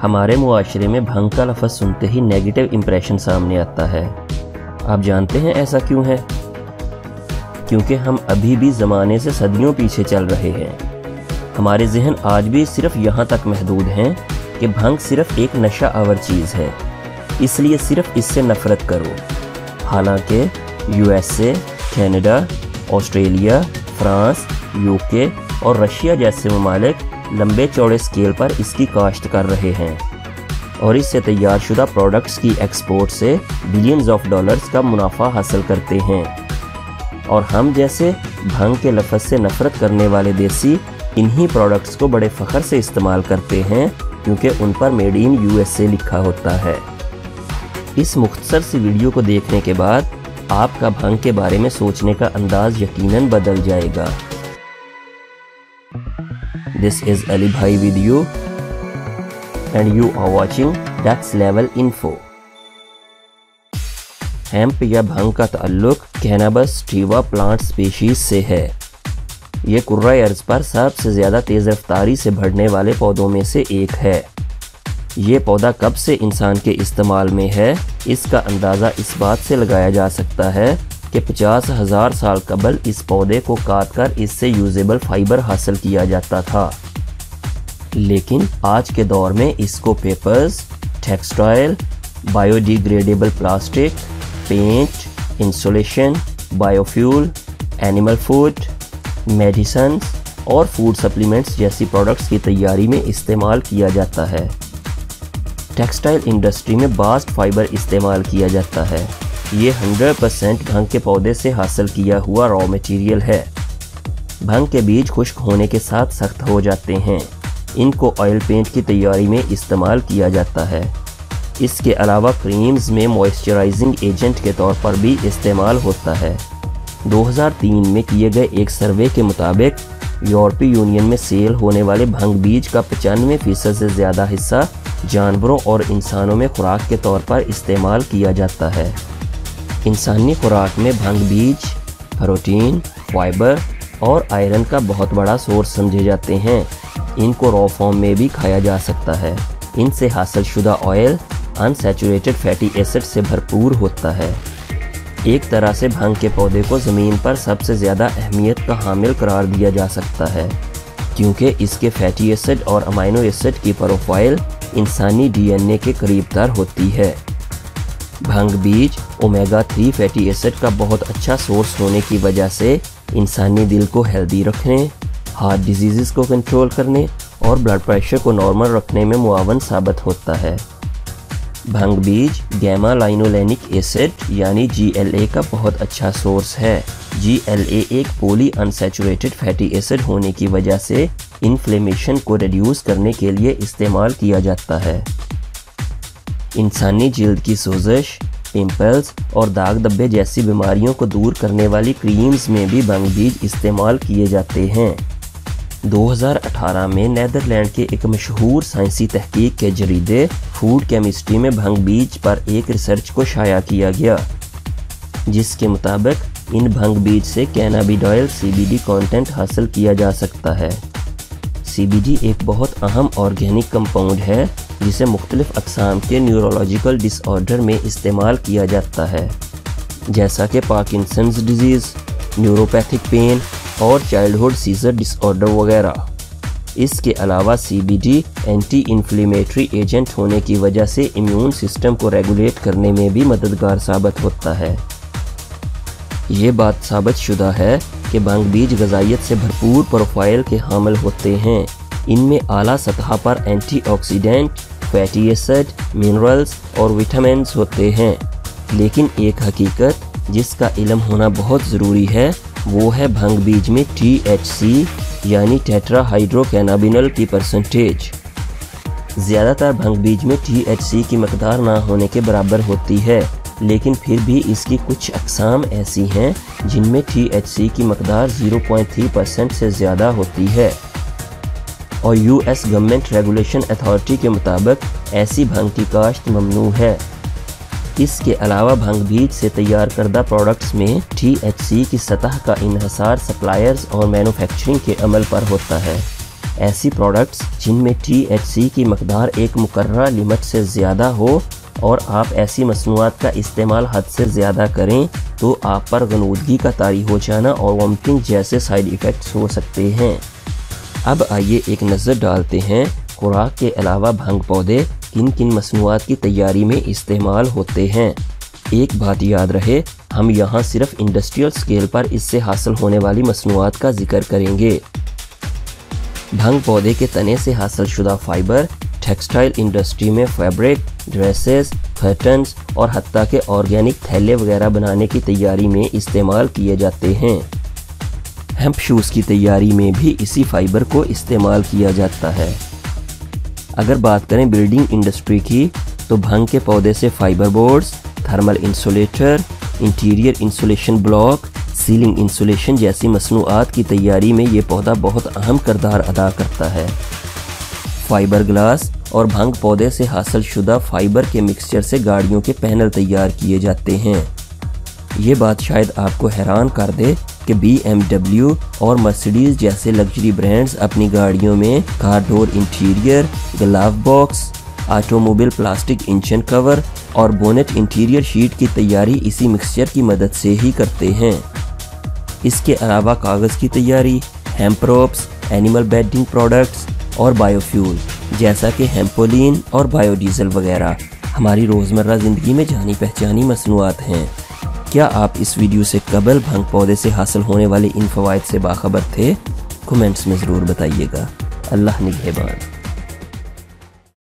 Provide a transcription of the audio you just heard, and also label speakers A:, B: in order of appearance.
A: हमारे मुआशरे में भंग का लफ्ज़ सुनते ही नेगेटिव इम्प्रेशन सामने आता है। आप जानते हैं ऐसा क्यों है? क्योंकि हम अभी भी ज़माने से सदियों पीछे चल रहे हैं। हमारे जहन आज भी सिर्फ यहाँ तक महदूद हैं कि भंग सिर्फ एक नशा आवर चीज़ है, इसलिए सिर्फ इससे नफ़रत करो। हालांकि USA, Canada, Australia, France, UK और रशिया जैसे ममालिक लंबे चौड़े स्केल पर इसकी काश्त कर रहे हैं और इससे तैयार शुदा प्रोडक्ट्स की एक्सपोर्ट से बिलियंस ऑफ डॉलर्स का मुनाफा हासिल करते हैं। और हम जैसे भंग के लफ्ज़ से नफ़रत करने वाले देसी इन्हीं प्रोडक्ट्स को बड़े फ़ख्र से इस्तेमाल करते हैं क्योंकि उन पर मेड इन USA लिखा होता है। इस मुख्तसर सी वीडियो को देखने के बाद आपका भंग के बारे में सोचने का अंदाज़ यकीनन बदल जाएगा। This is Ali Bhai with you and you are watching That's Level Info। Hemp या भंग का ताल्लुक कैनाबस सटिवा प्लांट स्पीशीज से है। ये कुर्रा अर्ज पर सबसे ज़्यादा तेज़ रफ्तारी से बढ़ने वाले पौधों में से एक है। ये पौधा कब से इंसान के इस्तेमाल में है, इसका अंदाज़ा इस बात से लगाया जा सकता है कि 50,000 साल कबल इस पौधे को काट कर इससे यूजेबल फाइबर हासिल किया जाता था। लेकिन आज के दौर में इसको papers, textile, biodegradable plastic, paint, insulation, biofuel, animal food, medicines और फूड सप्लीमेंट्स जैसी प्रोडक्ट्स की तैयारी में इस्तेमाल किया जाता है। टेक्सटाइल इंडस्ट्री में बास्ट फाइबर इस्तेमाल किया जाता है। ये 100% भंग के पौधे से हासिल किया हुआ रॉ मटेरियल है। भंग के बीज खुश्क होने के साथ सख्त हो जाते हैं। इनको ऑयल पेंट की तैयारी में इस्तेमाल किया जाता है। इसके अलावा क्रीम्स में मॉइस्चराइजिंग एजेंट के तौर पर भी इस्तेमाल होता है। 2003 में किए गए एक सर्वे के मुताबिक यूरोपीय यूनियन में सेल होने वाले भंग बीज का 95% से ज़्यादा हिस्सा जानवरों और इंसानों में खुराक के तौर पर इस्तेमाल किया जाता है। इंसानी खुराक में भंग बीज प्रोटीन, फाइबर और आयरन का बहुत बड़ा सोर्स समझे जाते हैं। इनको रॉ फॉर्म में भी खाया जा सकता है। इनसे हासिल शुदा ऑयल अनसैचुरेटेड फैटी एसिड से भरपूर होता है। एक तरह से भंग के पौधे को ज़मीन पर सबसे ज़्यादा अहमियत का हामिल करार दिया जा सकता है क्योंकि इसके फैटी एसिड और अमाइनो एसिड की प्रोफाइल इंसानी DNA के करीब तर होती है। भंग बीज ओमेगा 3 फैटी एसिड का बहुत अच्छा सोर्स होने की वजह से इंसानी दिल को हेल्दी रखने, हार्ट डिजीज़ को कंट्रोल करने और ब्लड प्रेशर को नॉर्मल रखने में मुआवन साबित होता है। भंग बीज गैमा लाइनोलेनिक एसिड यानी GLA का बहुत अच्छा सोर्स है। GLA एक पॉली अनसैचुरेटेड फैटी एसिड होने की वजह से इन्फ्लेमेशन को रिड्यूस करने के लिए इस्तेमाल किया जाता है। इंसानी जिल्द की सोजिश, पिंपल्स और दाग धब्बे जैसी बीमारियों को दूर करने वाली क्रीम्स में भी भंग बीज इस्तेमाल किए जाते हैं। 2018 में नीदरलैंड के एक मशहूर साइंसी तहकीक के जरीदे फूड केमिस्ट्री में भंग बीज पर एक रिसर्च को शाया किया गया, जिसके मुताबिक इन भंग बीज से कैनाबिडॉयल CBD कंटेंट हासिल किया जा सकता है। CBD एक बहुत अहम ऑर्गेनिक कंपाउंड है जिसे मुख्तलिफ अक़साम के न्यूरोलॉजिकल डिसऑर्डर में इस्तेमाल किया जाता है, जैसा कि पार्किंसंस डिजीज़, न्यूरोपैथिक पेन और चाइल्डहुड सीजर डिसऑर्डर वगैरह। इसके अलावा CBD एंटी इन्फ्लेमेटरी एजेंट होने की वजह से इम्यून सिस्टम को रेगुलेट करने में भी मददगार साबित होता है। ये बात साबित शुदा है कि भंग बीज ग़िज़ाइयत से भरपूर प्रोफाइल के हामिल होते हैं। इनमें आला सतह पर एंटीऑक्सीडेंट, फैटी एसिड, मिनरल्स और विटामिन्स होते हैं। लेकिन एक हकीकत जिसका इल्म होना बहुत ज़रूरी है वो है भंग बीज में THC यानी टेट्रा हाइड्रोकैनाबिनॉल की परसेंटेज। ज़्यादातर भंग बीज में THC की मकदार ना होने के बराबर होती है, लेकिन फिर भी इसकी कुछ अक़साम ऐसी हैं जिनमें THC की मकदार 0.3% से ज़्यादा होती है और US गवर्नमेंट रेगुलेशन अथॉरिटी के मुताबिक ऐसी भंग की काश्त ममनू है। इसके अलावा भंग बीज से तैयार करदा प्रोडक्ट्स में THC की सतह का इन्हसार सप्लायर्स और मैन्युफैक्चरिंग के अमल पर होता है। ऐसी प्रोडक्ट्स जिनमें THC की मकदार एक मुकर्रर लिमिट से ज़्यादा हो और आप ऐसी मसनूआत का इस्तेमाल हद से ज़्यादा करें तो आप पर गनूदगी का तारी हो जाना और वॉमिटिंग जैसे साइड इफ़ेक्ट्स हो सकते हैं। अब आइए एक नज़र डालते हैं खुराक के अलावा भंग पौधे किन किन मसनूआत की तैयारी में इस्तेमाल होते हैं। एक बात याद रहे, हम यहाँ सिर्फ इंडस्ट्रियल स्केल पर इससे हासिल होने वाली मसनूआत का जिक्र करेंगे। भंग पौधे के तने से हासिल शुदा फाइबर टेक्सटाइल इंडस्ट्री में फैब्रिक, ड्रेसेस, कर्टन्स और हत्ता के ऑर्गेनिक थैले वगैरह बनाने की तैयारी में इस्तेमाल किए जाते हैं। हेम्प शूज़ की तैयारी में भी इसी फाइबर को इस्तेमाल किया जाता है। अगर बात करें बिल्डिंग इंडस्ट्री की तो भंग के पौधे से fibre boards, thermal insulator, interior insulation block, ceiling insulation जैसी मसनूआत की तैयारी में ये पौधा बहुत अहम किरदार अदा करता है। फाइबर ग्लास और भंग पौधे से हासिल शुदा फाइबर के मिक्सचर से गाड़ियों के पैनल तैयार किए जाते हैं। ये बात शायद आपको हैरान कर दे कि BMW और मर्सिडीज जैसे लग्जरी ब्रांड्स अपनी गाड़ियों में car door interior, glove box, automobile plastic engine cover और बोनेट इंटीरियर शीट की तैयारी इसी मिक्सचर की मदद से ही करते हैं। इसके अलावा कागज़ की तैयारी, hemp ropes, animal bedding products और बायोफ्यूल जैसा कि हेम्पोलिन और बायोडीज़ल वगैरह हमारी रोज़मर्रा ज़िंदगी में जानी पहचानी मसनूआत हैं। क्या आप इस वीडियो से कबल भंग पौधे से हासिल होने वाले इन फ़वाइद से बाखबर थे? कमेंट्स में ज़रूर बताइएगा। अल्लाह निगहबान।